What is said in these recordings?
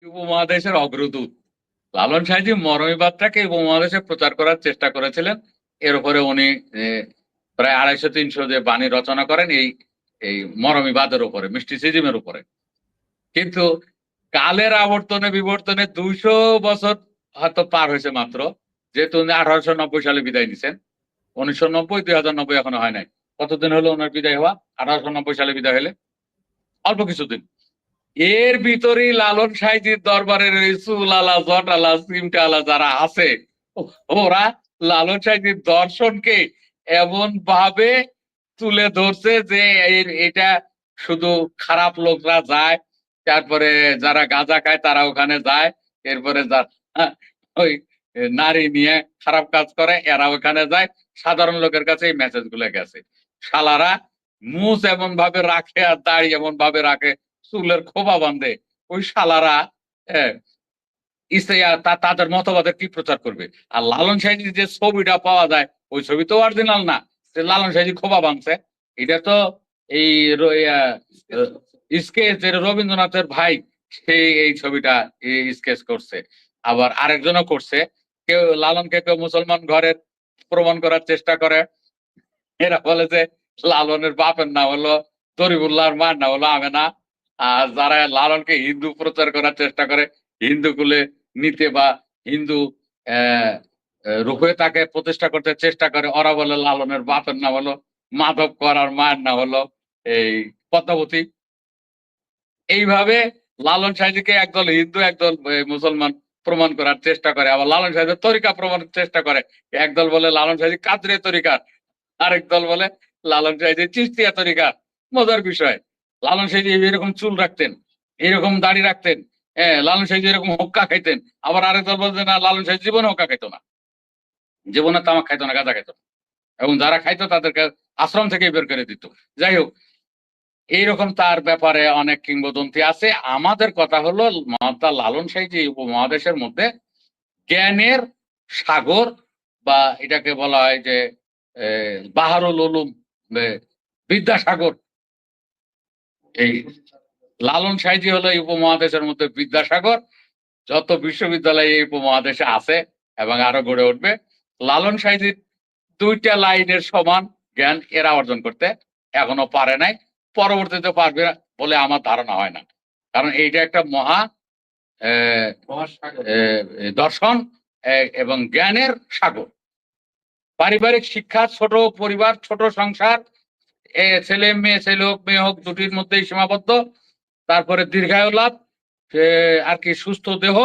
উপমহাদেশের অগ্রদূত লালন সাঁইজি মরমীবাদটাকে উপমহাদেশে প্রচার করার চেষ্টা করেছিলেন। এর উপরে উনি প্রায় 250-300 যে বাণী রচনা করেন এই এই মরমীবাদের উপরে, মিস্টিসিজমের উপরে। কিন্তু কালের আবর্তনে বিবর্তনে 200 বছর হয়তো পার হয়েছে মাত্র, যেহেতু উনি 1890 সালে বিদায় নিছেন। 1990 2090 এখনো হয় নাই। কতদিন হলো ওনার বিদায় হওয়া? 1890 সালে বিদায় হলে অল্প কিছুদিন। এর ভিতরেই লালন সাঁইজির দরবারের চুল আলা, জট আলা, চিমটা আলা যারা আছে, ওরা লালন সাঁইজির দর্শনকে এমন ভাবে তুলে ধরছে যে এটা শুধু খারাপ লোকরা যায়, তারপরে যারা গাঁজা খায় তারা ওখানে যায়, এরপরে ওই নারী নিয়ে খারাপ কাজ করে এরা ওখানে যায়। সাধারণ লোকের কাছে এই মেসেজ গুলো গেছে। শালারা মুছ এমন ভাবে রাখে আর দাড়ি এমন ভাবে রাখে, চুলের খোপা বাঁধে, ওই শালারা তাদের মতবাদের কি প্রচার করবে? আর লালন সাঁইজির যে ছবিটা পাওয়া যায় ওই ছবি তো অরিজিনাল না, লালন সাঁইজি খোপা বাঁধছে। এটা তো এই স্কেচ রবীন্দ্রনাথের ভাই, সেই এই ছবিটা স্কেচ করছে। আবার আরেকজনও করছে। কেউ লালনকে কেউ মুসলমান ঘরের প্রমাণ করার চেষ্টা করে। এরা বলে যে লালনের বাপের নাম হলো তরিবুল্লাহর মার নাম হলো আমেনা। আর যারা লালনকে হিন্দু প্রচার করার চেষ্টা করে, হিন্দু কুলে নিতে বা হিন্দু রূপে তাকে প্রতিষ্ঠা করতে চেষ্টা করে, ওরা বলে লালনের বাপের নাম হলো মাধব কর আর মায়ের নাম হলো এই পদ্মাবতী। এইভাবে লালন সাঁইজিকে একদল হিন্দু একদল মুসলমান প্রমাণ করার চেষ্টা করে। আবার লালন সাঁইজির তরিকা প্রমাণের চেষ্টা করে। একদল বলে লালন সাঁইজি কাদরে তরিকার, আরেক দল বলে লালন সাঁইজি চিশতিয়া তরিকার। মজার বিষয়, লালন সাঁইজি এরকম চুল রাখতেন, এরকম দাড়ি রাখতেন, লালন সাঁইজি এরকম হুক্কা খাইতেন। আবার আরেক দল বলছে না, লালন সাঁইজি জীবনে হুক্কা খাইতো না, জীবনে তামাক খাইতো না, গাঁজা খাইতো না, এবং যারা খাইতো তাদেরকে আশ্রম থেকে বের করে দিত। যাই হোক, এইরকম তার ব্যাপারে অনেক কিংবদন্তি আছে। আমাদের কথা হলো লালন সাঁইজি উপমহাদেশের মধ্যে জ্ঞানের সাগর, বা এটাকে বলা হয় যে বাহারুল উলুম, বিদ্যাসাগর। এই লালন সাঁইজি হলো এই উপমহাদেশের মধ্যে বিদ্যাসাগর। যত বিশ্ববিদ্যালয় এই উপমহাদেশে আছে এবং আরো গড়ে উঠবে, লালন সাঁইজির 2টা লাইনের সমান জ্ঞান এরা অর্জন করতে এখনো পারে নাই, পরবর্তীতে পারবে বলে আমার ধারণা হয় না। কারণ এইটা একটা মহা দর্শন এবং জ্ঞানের সাগর। পারিবারিক শিক্ষা, ছোট পরিবার, ছোট সংসার, ছেলে মেয়ে, ছেলে হোক মেয়ে হোক, দুটির মধ্যেই সীমাবদ্ধ। তারপরে দীর্ঘায়ু লাভ, আর কি সুস্থ দেহ,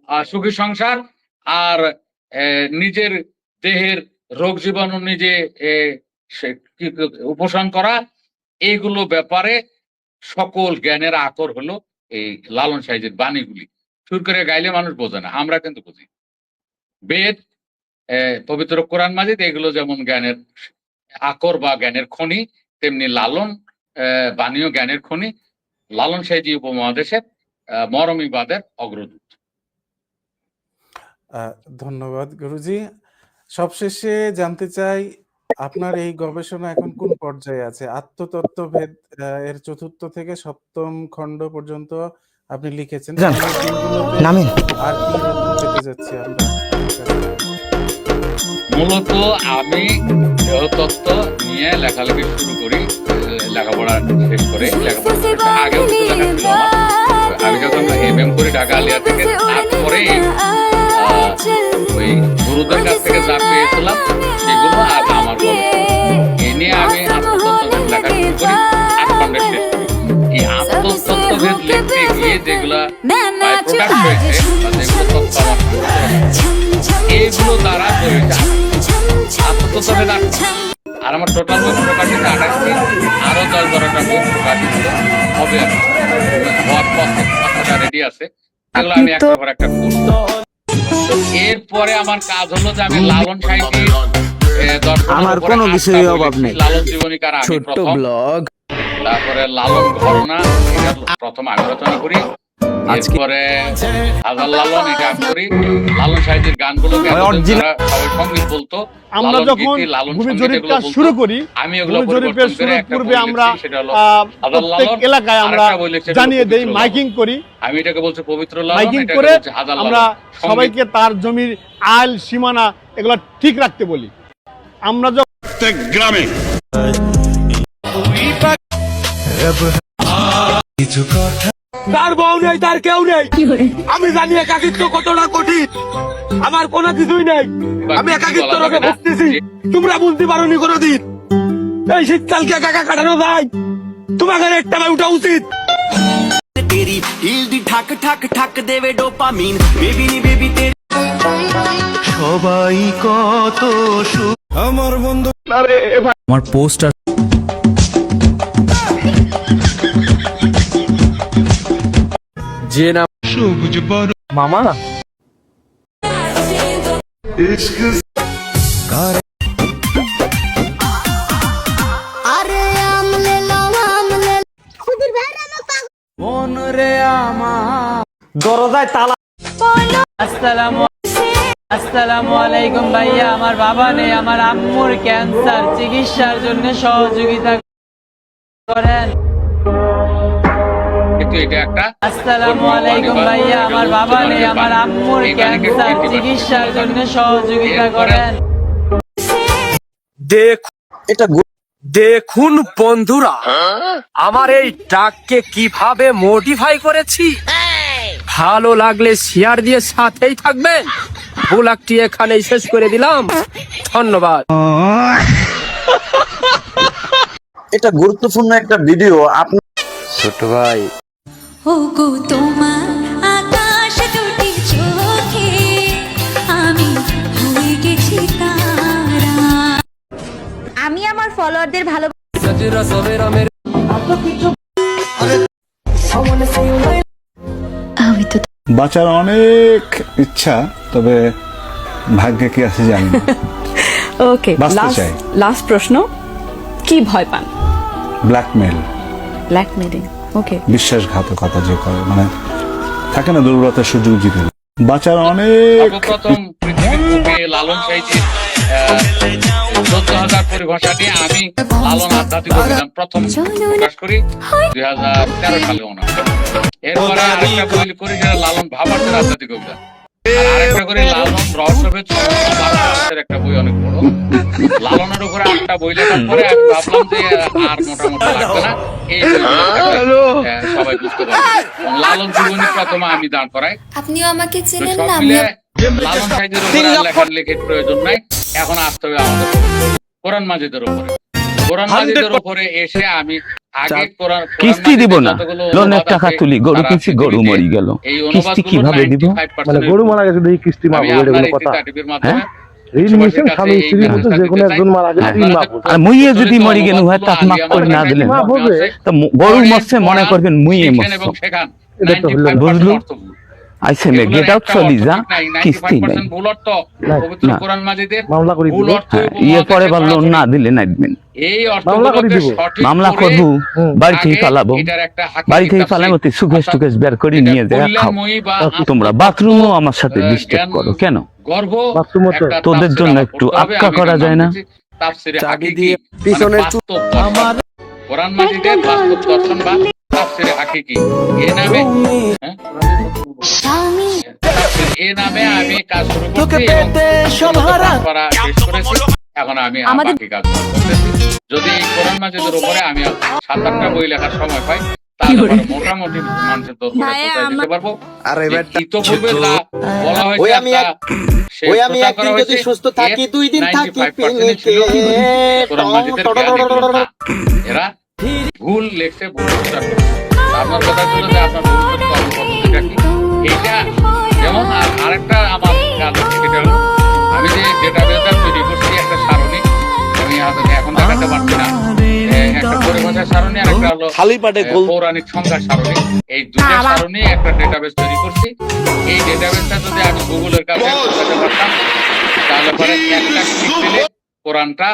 আর সুখী সংসার, আর নিজের দেহের রোগ জীবাণু নিজে উপশম করা, এইগুলো ব্যাপারে সকল জ্ঞানের আকর হলো এই লালন সাঁইজির বাণীগুলি। সুর করে গাইলে মানুষ বোঝে না, আমরা কিন্তু বুঝি। বেদ, পবিত্র কোরআন মাজিদ, এগুলো যেমন জ্ঞানের আকর বা জ্ঞানের খনি, তেমনি লালন বাণীও জ্ঞানের খনি। লালন সাঁইজি উপমহাদেশের মরমীবাদের অগ্রদূত। ধন্যবাদ গুরুজি। সবশেষে জানতে চাই, আপনার এই গবেষণা এখন কোন পর্যায়ে আছে? আত্মতত্ত্বভেদ এর 4র্থ থেকে 7ম খণ্ড পর্যন্ত আপনি লিখেছেন। আর কি নতুন পেতে যাচ্ছি আমরা? মূলত আমি দেহতত্ত্ব নিয়ে লেখালেখি শুরু করি, লেখাপড়া শেষ করে। লেখাপড়া আগেও কিছু লেখা ছিল আমার। আমি যখন MM করি ঢাকা আলিয়া থেকে, তারপরে ওই গুরুদের কাছ থেকে যা পেয়েছিলাম সেগুলো আর আমার গবেষণা, এ নিয়ে আমি আত্মতত্ত্বভেদ লেখা শুরু করি, 8 খণ্ডে শেষ করি। এই আত্মতত্ত্বভেদ লিখতে গিয়ে যেগুলা প্রোডাক্ট হয়েছে বা যেগুলো তথ্য আমার এইগুলো দ্বারা আত্মতত্ত্বভেদ। আর আমার টোটাল বই প্রকাশিত 28টি, আরো 10-12টা বই প্রকাশিত হবে, হওয়ার পথটা রেডি আছে। এগুলো আমি একটার পর একটা করবো। এরপরে আমার কাজ হলো যে আমি লালন সাঁইজি আমার কোনো কিছুই অভাব নেই, লালন জীবনীকার আমি ছোট্ট ব্লগ, তারপরে লালন ঘটনা, এটা প্রথম আমি রচনা করি। এরপরে হাজার লালন এই গান করি, লালন সাহেবের গানগুলোকে সবাই সঙ্গীত বলতো। আমরা যখন ভূমি জরিপ কাজ শুরু করি, আমি এগুলো ভূমি জরিপের শুরুর পূর্বে আমরা প্রত্যেক এলাকায় আমরা জানিয়ে দেই, মাইকিং করি। আমি এটাকে বলছি পবিত্র লালন, মাইকিং এটাকে করে বলছি হাজার লালন। আমরা সবাইকে তার জমির আইল সীমানা এগুলো ঠিক রাখতে বলি। আমরা প্রত্যেক গ্রামে তার বউ নেই, তার কেউ নেই। আমি জানি একাকিত্ব কতটা কঠিন, আমার কোনো কিছুই নেই। আমি একাকিত্ব রোগে ভুগতেছি, তোমরা বুঝতে পারোনি কোনোদিন। এই শীতকালকে একা একা কাটানো যায়, তোমাকে একটা উঠা উচিত। तेरी हिल दी ठक ठक ठक देवे डोपामिन बेबी नी बेबी तेरी সবাই কত আমার বন্ধু আমার পোস্টার যে না মামা দরজায় তালা। আসসালামু আলাইকুম ভাইয়া, আমার বাবা নেই, আমার আম্মুর ক্যান্সার, চিকিৎসার জন্য সহযোগিতা করেন। কিন্তু এটা একটা আসসালামু আলাইকুম ভাইয়া, আমার বাবা নেই, আমার আম্মুর ক্যান্সার, চিকিৎসার জন্য সহযোগিতা করেন। দেখুন বন্ধুরা, আমার এই ডাককে কিভাবে মডিফাই করেছি। ভালো লাগলে শেয়ার দিয়ে সাথেই থাকবেন। ব্লগটি এখানেই শেষ করে দিলাম, ধন্যবাদ। এটা গুরুত্বপূর্ণ একটা ভিডিও। আপনি ছোট ভাই, ওগো তোমার আকাশ দুটি চোখে আমি হয়ে গেছি তারা। আমি আমার ফলোয়ারদের ভালো আমি তো বাঁচার অনেক ইচ্ছা, তবে ভাগ্যে কি আছে জানি না। ওকে, বাঁচতে চাই। লাস্ট প্রশ্ন, কি ভয় পান? Blackmail, blackmailing. ওকে, বিশ্বাসঘাতকতা যে করে, মানে থাকে না দুর্বলতার সুযোগ জিতে। বাঁচার অনেক সর্বপ্রথম পৃথিবীর বুকে লালন সাহেবের 14,000 পরিভাষা নিয়ে আমি লালন আধ্যাত্মিক অভিযান প্রথম প্রকাশ করি 2013 সালে ওনার। এরপরে আরেকটা বই করি যেটা লালন ভাবার্থের আধ্যাত্মিক অভিযান, আর আরেকটা করে লালন রহস্যভেদ সমস্ত একটা বই, অনেক বড়। লালনের উপরে 8টা বই লেখার পরে আমি ভাবলাম যে আর মোটামুটি লাগবে না, এই বইগুলো সবাই বুঝতে পারবে। লালন জীবনী প্রথমে আমি দাঁড় করাই। আপনিও আমাকে চেনেন সব না? মিলে লালন সাহেবের উপরে লেখার লেখির প্রয়োজন নাই, এখন আসতে হবে আমাদের কোরআন মাজিদের উপরে। কোরআন মাজিদের উপরে এসে আমি আগে কোরআন কিস্তি দিব না, লোনের টাকা তুলি, গরু কিনছি, গরু মরি গেল, এই কিস্তি কিভাবে দিব? মানে গরু মারা গেছে দেখি কিস্তি মারবো, এটা কোনো কথা? মাধ্যমে ঋণ নিয়েছেন স্বামী স্ত্রীর মধ্যে, যে কোনো একজন মারা গেলে ঋণ মাফ হবে। আর মুইয়ে যদি মরি গেল হয়, তাক মাফ করে না দিলেন তো গরু মরছে মনে করবেন মুইয়ে মরছে। এবং শেখান এটা তো হলো, বুঝলু? আইসে মে গেট আউট চলি যা, কিস্তি নাই। ভুল অর্থ পবিত্র না। কোরআন মাজিদের মামলা করে ভুল দিব। অর্থ ইয়ে পরে বা লোন না দিলে নাইবেন, এই মামলা করে দিব। মামলা করবো, বাড়ি থেকে পালাবো, বাড়ি থেকে পালাবো, সুকেশ টুকেশ বের করে নিয়ে যায় খাও। তোমরা বাথরুমও আমার সাথে ডিস্টার্ব করো কেন? গর্ব বাথরুমও তো তোদের জন্য একটু আক্কা করা যায় না? চাবি দিয়ে পিছনে আমার কোরআন মাজিদের বাস্তব দর্শন বা তাফসিরে হাকিকি এ নামে এ নামে আমি কাজ শুরু করছি এবং করা শেষ করেছি। এখন আমি বাকি কাজ করতেছি। যদি এই কোরআন মাজিদের উপরে আমি 7-8টা বই লেখার সময় পাই, তাহলে মোটামুটি মানুষের দরকার দিতে পারবো। ইতোপূর্বে যা বলা হয়েছে, ওই আমি একদিন যদি সুস্থ থাকি, 2 দিন থাকি পিনিকে কোরআন মাজিদের এরা ভুল লেখছে, ভুল প্রচার করছে। আপনার কথা ছিল যে আপনার ভবিষ্যৎ কর্মপদ্ধতিটা কি, এইটা যেমন। আরেকটা আমার কাজ হচ্ছে, সেটা হলো আমি যে ডেটাবেসটা তৈরি করছি, একটা সারণী, আমি এখন দেখাতে পারছি না, একটা পরিভাষার সারণী আর একটা হলো পৌরাণিক সংখ্যার সারণী। এই দুটো সারণী একটা ডেটাবেস তৈরি করছি। এই ডেটাবেসটা যদি আমি গুগলের কাছে পৌঁছাতে পারতাম, তাহলে পরে একটা ক্লিক দিলে কোরআনটা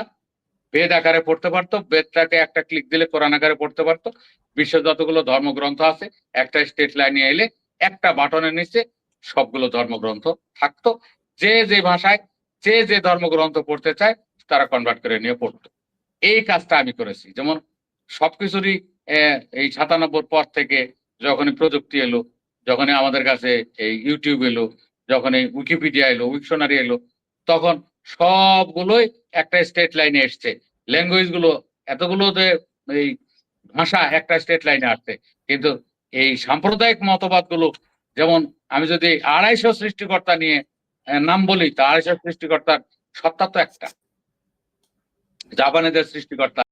বেদ আকারে পড়তে পারতো, বেদটাকে একটা ক্লিক দিলে কোরআন আকারে পড়তে পারতো। বিশ্বের যতগুলো ধর্মগ্রন্থ আছে একটা স্টেট লাইনে এলে একটা বাটনের নিচে সবগুলো ধর্মগ্রন্থ থাকতো। যে যে ভাষায় যে যে ধর্মগ্রন্থ পড়তে চায় তারা কনভার্ট করে নিয়ে পড়তো। এই কাজটা আমি করেছি। যেমন সবকিছুরই এই 97 পর থেকে যখনই প্রযুক্তি এলো, যখনই আমাদের কাছে এই ইউটিউব এলো, যখন এই উইকিপিডিয়া এলো, উইকশনারি এলো, তখন সবগুলোই একটা স্টেট লাইনে এসছে। ল্যাঙ্গুয়েজ গুলো এতগুলো যে এই ভাষা একটা স্টেট লাইনে আসছে, কিন্তু এই সাম্প্রদায়িক মতবাদ গুলো, যেমন আমি যদি 250 সৃষ্টিকর্তা নিয়ে নাম বলি, তা 250 সৃষ্টিকর্তার সত্তা তো একটা, জাপানিদের সৃষ্টিকর্তা